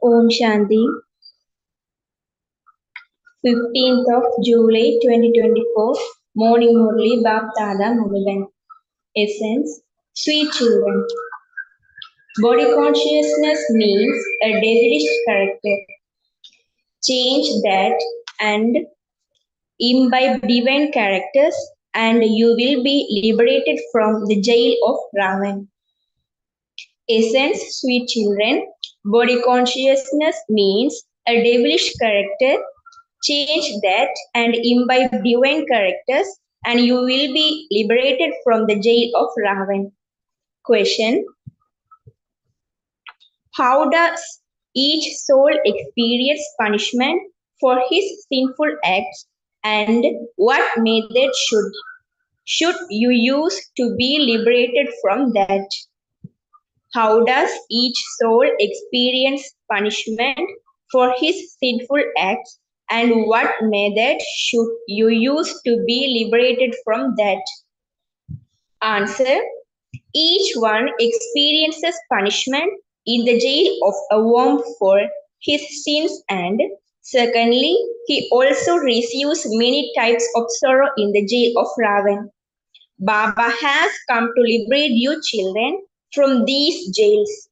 Om Shanti, 15th of July 2024, Morning Murli Baptada Murugan. Essence, sweet children. Body consciousness means a devilish character. Change that and imbibe divine characters, and you will be liberated from the jail of Ravan. Essence, sweet children. Body consciousness means a devilish character. Change that and imbibe divine characters, and you will be liberated from the jail of Ravan. Question: how does each soul experience punishment for his sinful acts, and what method should you use to be liberated from that? How does each soul experience punishment for his sinful acts, and what method should you use to be liberated from that? Answer: each one experiences punishment in the jail of a worm for his sins, and secondly, he also receives many types of sorrow in the jail of Ravan. Baba has come to liberate you children from these jails.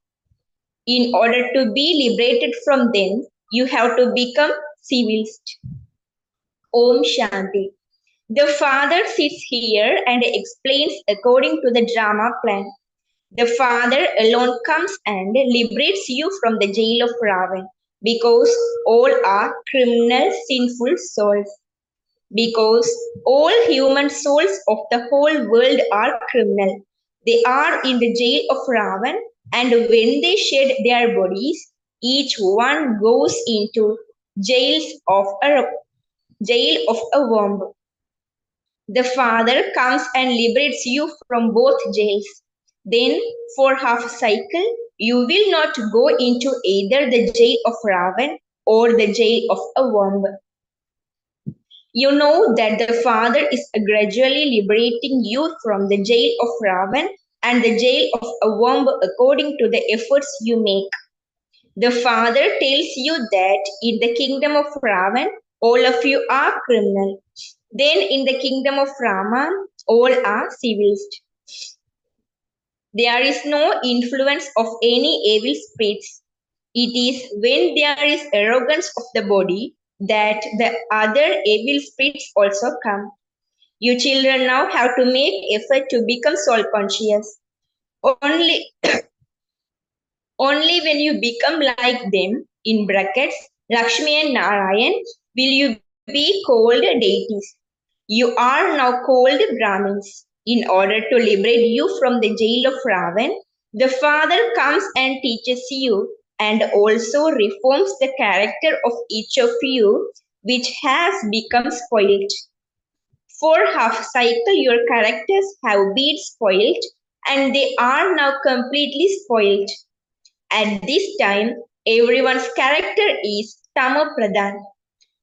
In order to be liberated from them, you have to become civilized. Om Shanti. The father sits here and explains according to the drama plan. The Father alone comes and liberates you from the jail of Ravan, because all are criminal, sinful souls. Because all human souls of the whole world are criminal. They are in the jail of Ravan, and when they shed their bodies, each one goes into jail of a worm. The Father comes and liberates you from both jails. Then, for half a cycle, you will not go into either the jail of Ravan or the jail of a worm. You know that the Father is gradually liberating you from the jail of Ravan and the jail of a worm according to the efforts you make. The Father tells you that in the kingdom of Ravan, all of you are criminal. Then in the kingdom of Rama, all are civilized. There is no influence of any evil spirits. It is when there is arrogance of the body that the other evil spirits also come. You children now have to make effort to become soul conscious. Only when you become like them, in brackets, Lakshmi and Narayan, will you be called deities. You are now called Brahmins. In order to liberate you from the jail of Ravan, the Father comes and teaches you and also reforms the character of each of you, which has become spoiled. For half cycle, your characters have been spoiled, and they are now completely spoiled. At this time, everyone's character is Tamapradhan.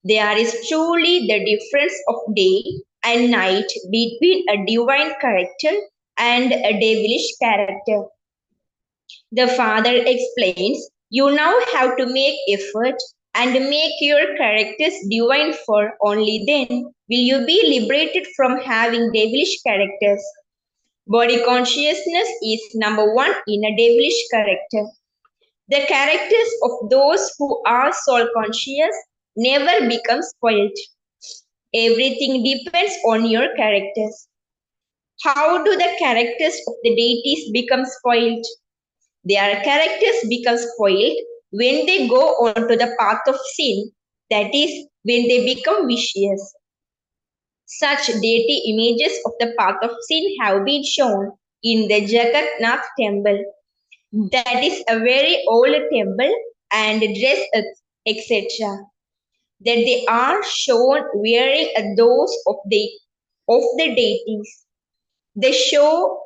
There is truly the difference of day and night between a divine character and a devilish character. The father explains, you now have to make effort and make your characters divine, for only then will you be liberated from having devilish characters. Body consciousness is number one in a devilish character. The characters of those who are soul conscious never become spoiled. Everything depends on your characters. How do the characters of the deities become spoiled? Their characters become spoiled when they go onto the path of sin, that is, when they become vicious. Such deity images of the path of sin have been shown in the Jagannath temple. That is a very old temple and dress, etc. That they are shown wearing those of the deities. They show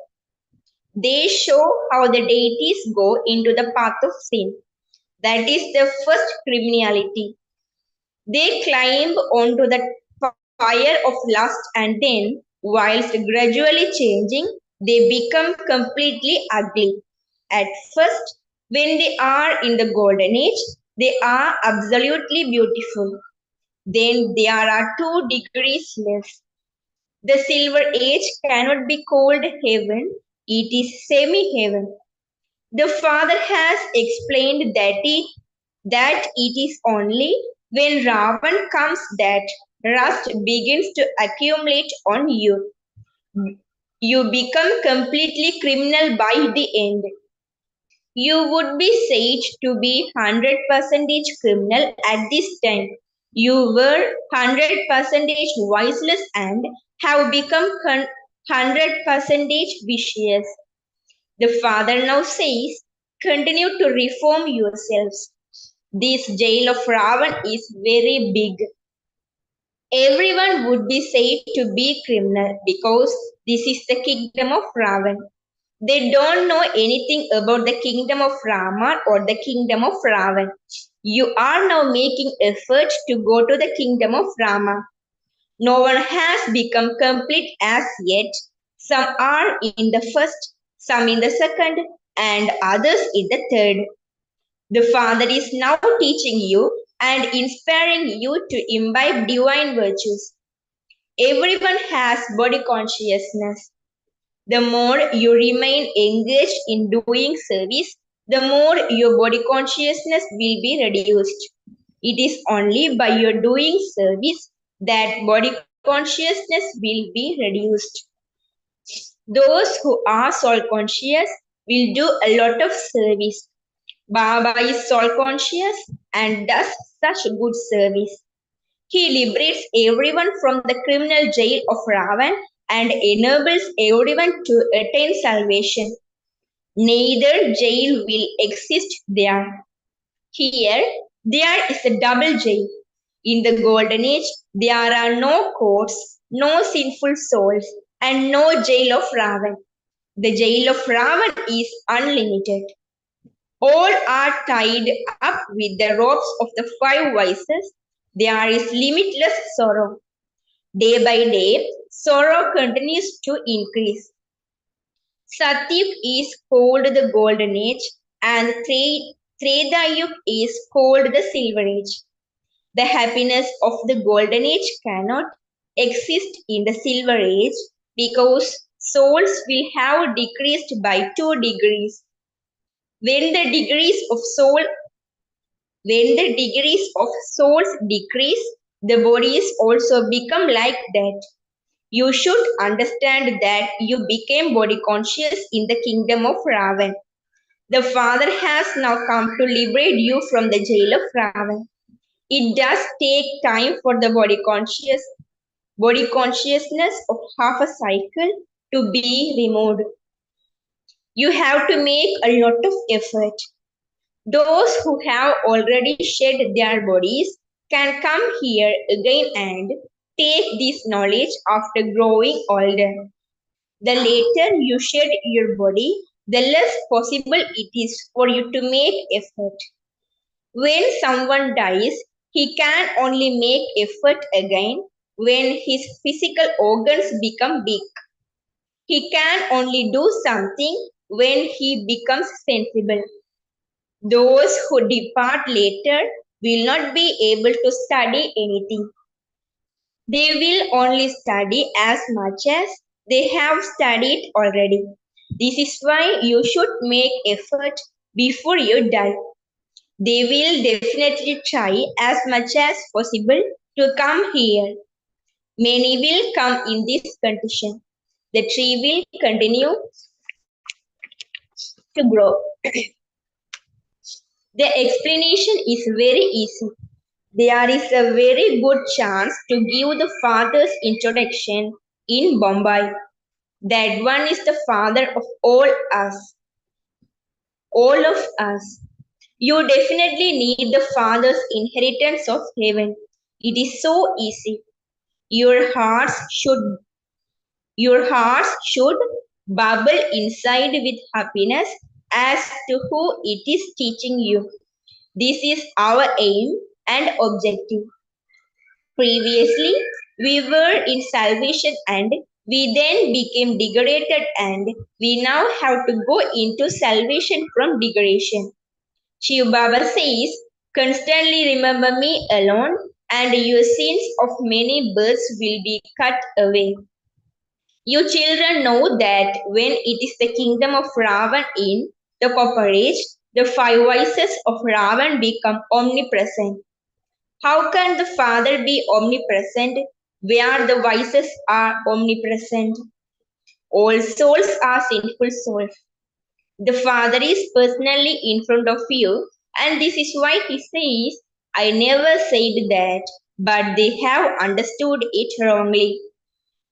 they show how the deities go into the path of sin. That is the first criminality. They climb onto the fire of lust, and then, whilst gradually changing, they become completely ugly. At first, when they are in the golden age, they are absolutely beautiful. Then there are 2 degrees less. The silver age cannot be called heaven, it is semi heaven. The Father has explained that it is only when Ravan comes that rust begins to accumulate on you. You become completely criminal by the end. You would be said to be 100% criminal at this time. You were 100% voiceless and have become 100% vicious. The Father now says, continue to reform yourselves. This jail of Ravan is very big. Everyone would be said to be criminal because this is the kingdom of Ravan. They don't know anything about the kingdom of Rama or the kingdom of Ravan. You are now making effort to go to the kingdom of Rama. No one has become complete as yet. Some are in the first, some in the second, and others in the third. The Father is now teaching you and inspiring you to imbibe divine virtues. Everyone has body consciousness. The more you remain engaged in doing service, the more your body consciousness will be reduced. It is only by your doing service that body consciousness will be reduced. Those who are soul conscious will do a lot of service. Baba is soul conscious and does such good service. He liberates everyone from the criminal jail of Ravan and enables everyone to attain salvation. Neither jail will exist there. Here, there is a double jail. In the golden age, there are no courts, no sinful souls, and no jail of Ravan. The jail of Ravan is unlimited. All are tied up with the ropes of the 5 vices. There is limitless sorrow. Day by day, sorrow continues to increase. Satyug is called the golden age and Tredayuk is called the silver age. The happiness of the golden age cannot exist in the silver age because souls will have decreased by 2 degrees. When the degrees of soul when the degrees of souls decrease, the bodies also become like that. You should understand that you became body conscious in the kingdom of Ravan. The Father has now come to liberate you from the jail of Ravan. It does take time for the body consciousness of half a cycle to be removed. You have to make a lot of effort. Those who have already shed their bodies can come here again and take this knowledge after growing older. The later you shed your body, the less possible it is for you to make effort. When someone dies, he can only make effort again when his physical organs become big. He can only do something when he becomes sensible. Those who depart later will not be able to study anything. They will only study as much as they have studied already. This is why you should make effort before you die. They will definitely try as much as possible to come here. Many will come in this condition. The tree will continue to grow. The explanation is very easy. There is a very good chance to give the father's introduction in Bombay. That one is the father of all of us. You definitely need the father's inheritance of heaven. It is so easy. Your hearts should your hearts should bubble inside with happiness as to who it is teaching you. This is our aim and objective. Previously, we were in salvation and we then became degraded and we now have to go into salvation from degradation. Shiv Baba says, constantly remember me alone and your sins of many births will be cut away. You children know that when it is the kingdom of Ravan in the cooperage, the five vices of Ravan become omnipresent. How can the Father be omnipresent where the vices are omnipresent? All souls are sinful souls. The Father is personally in front of you, and this is why He says, I never said that, but they have understood it wrongly.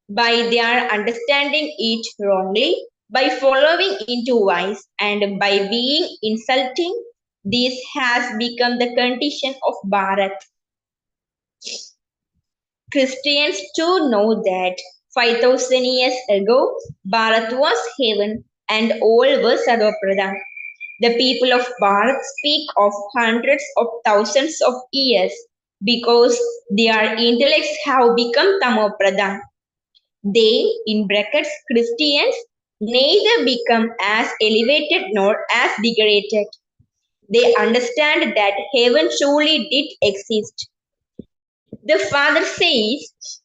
By their understanding it wrongly, by following into vice, and by being insulting, this has become the condition of Bharat. Christians too know that 5000 years ago, Bharat was heaven and all were Sarvapradhan. The people of Bharat speak of hundreds of thousands of years because their intellects have become Tamopradhan. They, in brackets, Christians, neither become as elevated nor as degraded. They understand that heaven truly did exist. The Father says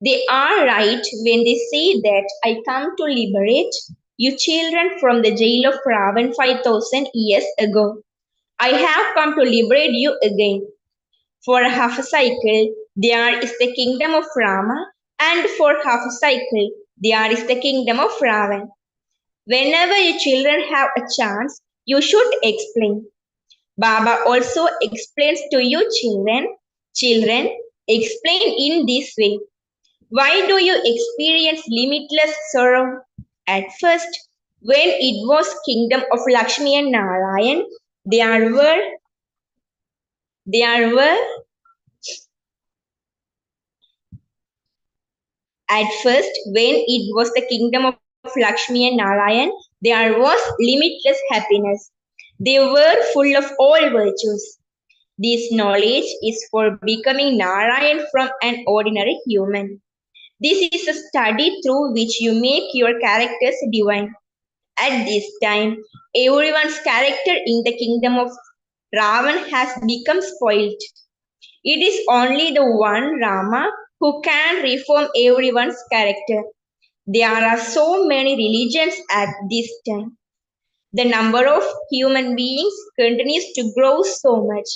they are right when they say that I come to liberate you children from the jail of Ravan 5000 years ago. I have come to liberate you again. For half a cycle, there is the kingdom of Rama, and for half a cycle, there is the kingdom of Ravan. Whenever you children have a chance, you should explain. Baba also explains to you children, explain in this way. Why do you experience limitless sorrow? At first, when it was kingdom of Lakshmi and Narayan, there were there were At first, when it was the kingdom of Lakshmi and Narayan, there was limitless happiness. They were full of all virtues. This knowledge is for becoming Narayan from an ordinary human. This is a study through which you make your characters divine. At this time, everyone's character in the kingdom of Ravan has become spoiled. It is only the one Rama who can reform everyone's character. There are so many religions at this time. The number of human beings continues to grow so much.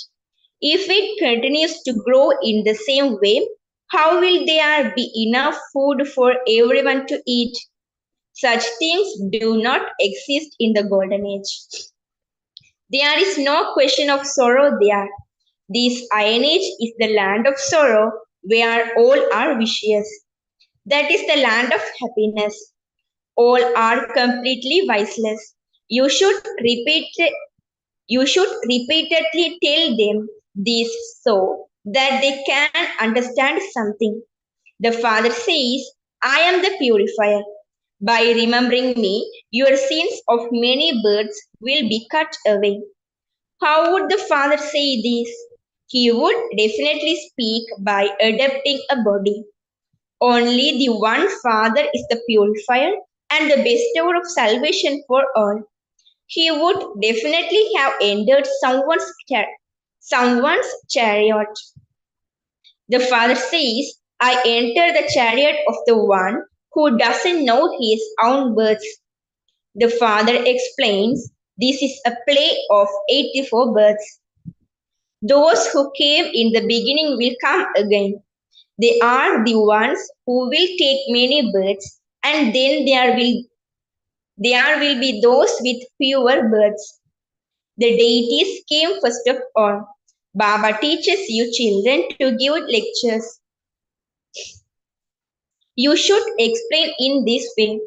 If it continues to grow in the same way, how will there be enough food for everyone to eat? Such things do not exist in the golden age. There is no question of sorrow there. This Iron Age is the land of sorrow where all are vicious. That is the land of happiness. All are completely viceless. You should repeat You should repeatedly tell them this so that they can understand something. The Father says, I am the purifier. By remembering me, your sins of many births will be cut away. How would the Father say this? He would definitely speak by adopting a body. Only the one Father is the purifier and the bestower of salvation for all. He would definitely have entered someone's chariot. The Father says, I enter the chariot of the one who doesn't know his own births. The Father explains, this is a play of 84 births. Those who came in the beginning will come again. They are the ones who will take many births, and then there will be those with fewer births. The deities came first of all. Baba teaches you children to give lectures. You should explain in this way.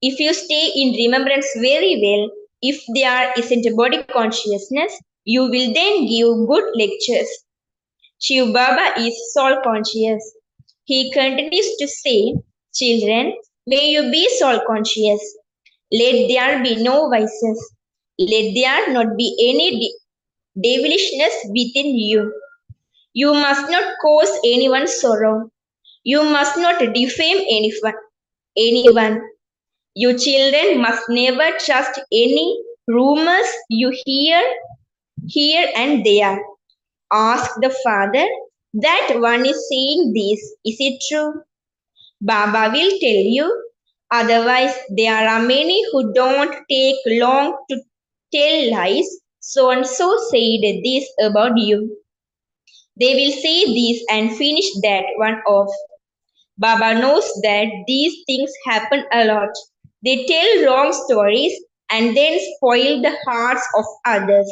If you stay in remembrance very well, if there isn't body consciousness, you will then give good lectures. Shiv Baba is soul conscious. He continues to say, children, may you be soul conscious. Let there be no vices. Let there not be any devilishness within you. You must not cause anyone sorrow. You must not defame anyone. You children must never trust any rumors you hear here and there. Ask the Father, that one is saying this, is it true? Baba will tell you. Otherwise, there are many who don't take long to tell lies. So and so said this about you. They will say this and finish that one off. Baba knows that these things happen a lot. They tell wrong stories and then spoil the hearts of others.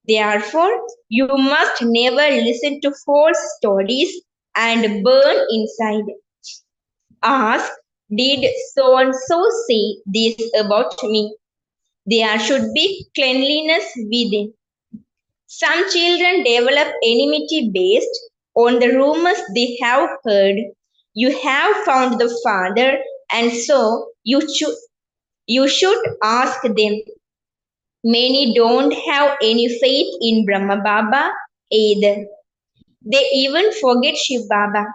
Therefore, you must never listen to false stories and burn inside. Ask, did so and so say this about me? There should be cleanliness within. Some children develop enmity based on the rumors they have heard. You have found the Father, and so you should ask them. Many don't have any faith in Brahma Baba either. They even forget Shiv Baba.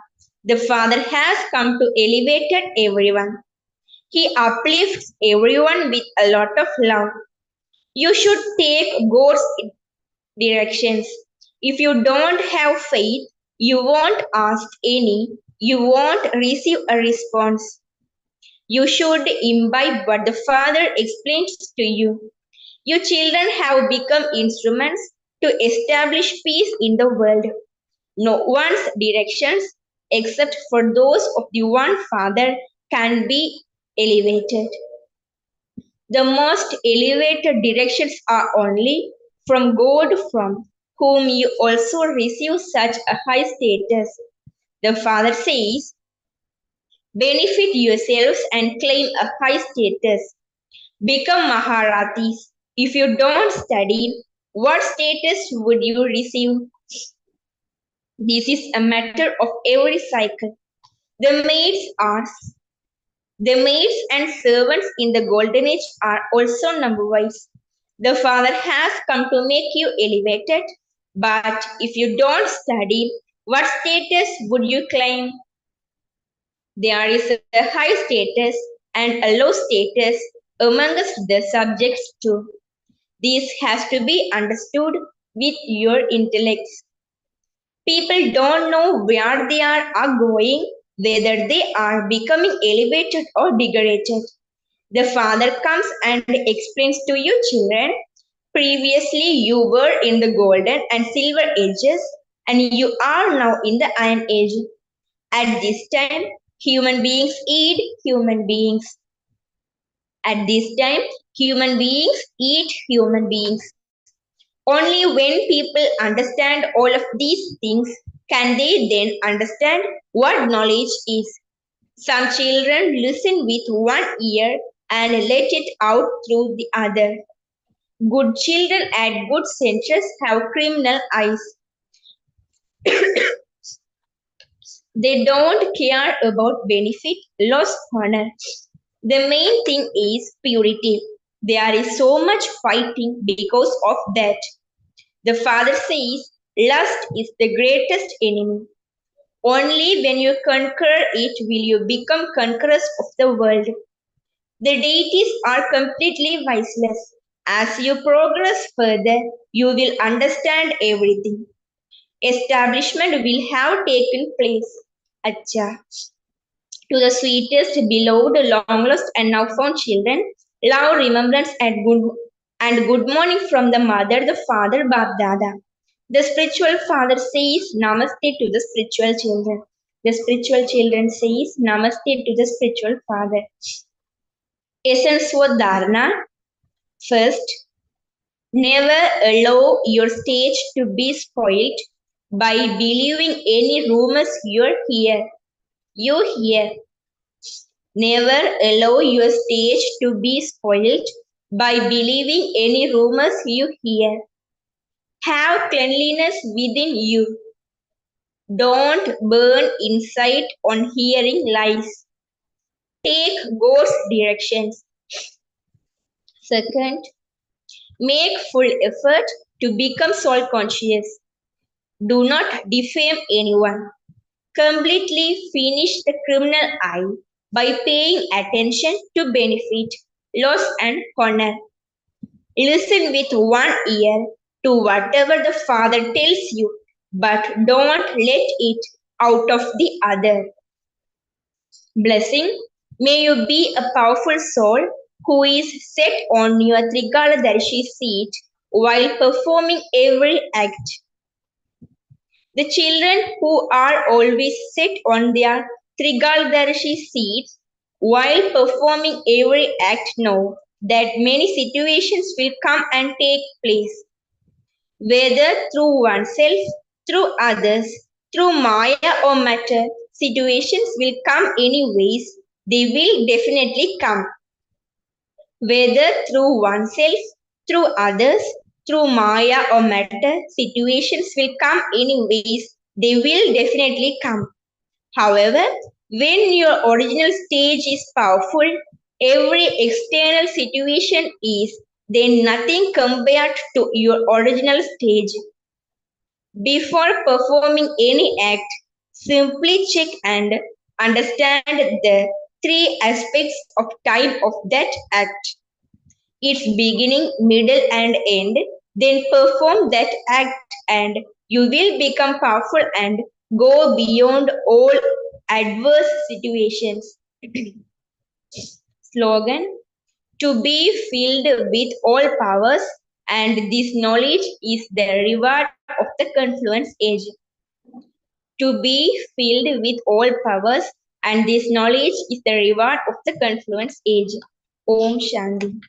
The Father has come to elevate everyone. He uplifts everyone with a lot of love. You should take God's directions. If you don't have faith, you won't ask any, you won't receive a response. You should imbibe what the Father explains to you. Your children have become instruments to establish peace in the world. No one's directions, except for those of the one Father, can be elevated. The most elevated directions are only from God, from whom you also receive such a high status. The Father says, benefit yourselves and claim a high status. Become Maharatis. If you don't study, what status would you receive? This is a matter of every cycle. The maids are the maids and servants in the golden age are also number wise. The Father has come to make you elevated, but if you don't study, what status would you claim? There is a high status and a low status amongst the subjects too. This has to be understood with your intellects. People don't know where they are going, whether they are becoming elevated or degraded. The Father comes and explains to you, children, previously you were in the golden and silver ages, and you are now in the iron age. At this time, human beings eat human beings. At this time, human beings eat human beings. Only when people understand all of these things can they then understand what knowledge is. Some children listen with one ear and let it out through the other. Good children at good centers have criminal eyes. They don't care about benefit, loss, honor. The main thing is purity. There is so much fighting because of that. The father says, lust is the greatest enemy. Only when you conquer it will you become conquerors of the world. The deities are completely voiceless. As you progress further, you will understand everything. Establishment will have taken place. Acha. To the sweetest, beloved, long lost, and now found children, love, remembrance, and good morning from the mother, the father, Bab Dada. The spiritual father says Namaste to the spiritual children. The spiritual children says Namaste to the spiritual father. Essence for Dharana. First, never allow your stage to be spoiled by believing any rumors you hear. You hear. Never allow your stage to be spoiled by believing any rumors you hear. Have cleanliness within you. Don't burn inside on hearing lies. Take God's directions. Second, make full effort to become soul conscious. Do not defame anyone. Completely finish the criminal eye by paying attention to benefit, loss, and honor. Listen with one ear to whatever the Father tells you, but don't let it out of the other. Blessing, may you be a powerful soul who is set on your Trigaladarshi seat while performing every act. The children who are always set on their Trigaldarshi seats while performing every act know that many situations will come and take place, whether through oneself, through others, through Maya or matter. Situations will come anyways, they will definitely come, whether through oneself, through others, through Maya or matter. Situations will come anyways, they will definitely come. However, when your original stage is powerful, every external situation is then nothing compared to your original stage. Before performing any act, simply check and understand the three aspects of time of that act, its beginning, middle, and end. Then perform that act, and you will become powerful and go beyond all adverse situations. Slogan, to be filled with all powers, and this knowledge is the reward of the confluence age. To be filled with all powers, and this knowledge is the reward of the confluence age. Om Shanti.